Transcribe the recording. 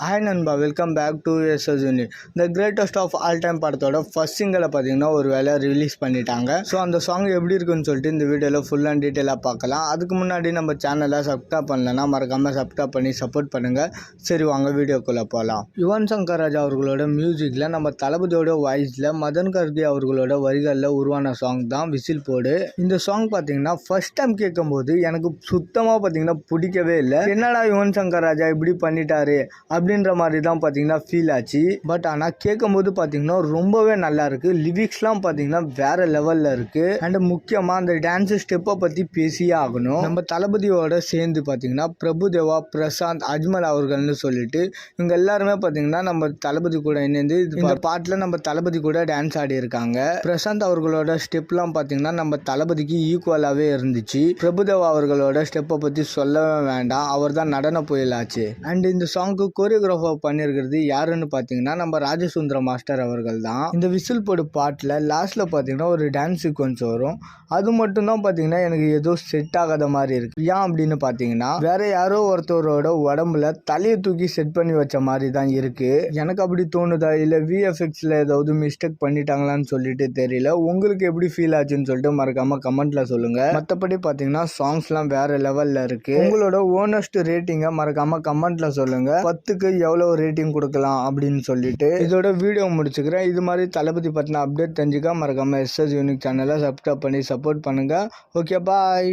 Hi நண்பா, welcome back to SS unit. The greatest of all time படத்தோட first சிங்கிளை பார்த்தீங்கன்னா ஒரு வேலை ரிலீஸ் பண்ணிட்டாங்க. ஸோ அந்த சாங் எப்படி இருக்குன்னு சொல்லிட்டு இந்த வீடியோவில் ஃபுல் அண்ட் டீட்டெயிலாக பார்க்கலாம். அதுக்கு முன்னாடி நம்ம சேனலை சப்ஸ்கிரைப் பண்ணலன்னா மறக்காமல் சப்ஸ்கிரைப் பண்ணி சப்போர்ட் பண்ணுங்கள். சரி வாங்க வீடியோக்குள்ளே போகலாம். யுவன் சங்கர் ராஜா அவர்களோட மியூசிக்கில் நம்ம தளபதியோட வாய்ஸில் மதன் கார்கே அவர்களோட வரிகளில் உருவான சாங் தான் விசில் போடு. இந்த சாங் பார்த்தீங்கன்னா ஃபர்ஸ்ட் டைம் கேட்கும்போது எனக்கு சுத்தமாக பார்த்தீங்கன்னா பிடிக்கவே இல்லை. என்னடா யுவன் சங்கர் ராஜா இப்படி பண்ணிட்டாரு அப்படின்ற மாதிரி தான் பார்த்தீங்கன்னா ஃபீல் ஆச்சு. பட் ஆனால் கேட்கும்போது பார்த்தீங்கன்னா ரொம்பவே நல்லா இருக்குது. லிரிக்ஸ்லாம் பார்த்தீங்கன்னா வேற லெவலில் இருக்குது. அண்ட் முக்கியமாக அந்த டான்ஸு ஸ்டெப்பை பற்றி பேசியே ஆகணும். நம்ம தளபதியோட சேர்ந்து பார்த்தீங்கன்னா பிரபுதேவா, பிரசாந்த், அஜ்மல் அவர்கள்னு சொல்லிட்டு இவங்க எல்லாருமே பார்த்தீங்கன்னா நம்ம தளபதி கூட இணைந்து இந்த பாட்டில் நம்ம தளபதி கூட டான்ஸ் ஆடி இருக்காங்க. பிரசாந்த் அவர்களோட ஸ்டெப்லாம் பார்த்தீங்கன்னா நம்ம தளபதிக்கு ஈக்குவலாகவே இருந்துச்சு. பிரபுதேவா அவர்களோட ஸ்டெப்பை பற்றி சொல்லவே வேண்டாம், அவர் தான் நடன புயலாச்சு. அண்ட் இந்த சாங்க்கு கோரியோகிராஃபர் பண்ணியிருக்கிறது யாருன்னு பார்த்தீங்கன்னா நம்ம ராஜசுந்தரம் மாஸ்டர் அவர்கள் தான். இந்த விசில் போடு பாட்டில் லாஸ்ட்டில் பார்த்தீங்கன்னா ஒரு டான்ஸ் சீக்வன்ஸ் வரும். அது மட்டும்தான் பார்த்தீங்கன்னா எனக்கு ஏதோ செட் ஆகாத மாதிரி இருக்குது. ஏன் அப்படின்னு பார்த்தீங்கன்னா வேற யாரோ ஒருத்தரோட உடம்புல தலையை தூக்கி செட் பண்ணி வச்ச மாதிரி தான் இருக்குது. எனக்கு அப்படி தோணுதா இல்லை விஎஃப்எக்ஸில் ஏதாவது மிஸ்டேக் பண்ணிட்டாங்களான்னு சொல்லிட்டு தெரியல. உங்களுக்கு எப்படி ஃபீல் ஆச்சுன்னு சொல்லிட்டு மறக்காமல் கமெண்ட்டில் சொல்லுங்கள். மற்றபடி பார்த்தீங்கன்னா சாங்ஸ்லாம் வேற லெவலில் இருக்குது. உங்களோட ஓனஸ்ட் ரேட்டிங்கை மறக்காமல் கமெண்ட்டில் சொல்லுங்கள். 10க்கு எவ்வளோ ரேட்டிங் கொடுக்கலாம் அப்படின்னு சொல்லிட்டு இதோட வீடியோ முடிச்சுக்கிறேன். இது மாதிரி தளபதி பற்றின அப்டேட் தெரிஞ்சுக்க மறக்காமல் எஸ்எஸ் யூனிக் சேனலை சப்ஸ்கிரைப் பண்ணி சப்போர்ட் பண்ணுங்கள். ஓகே, பாய்.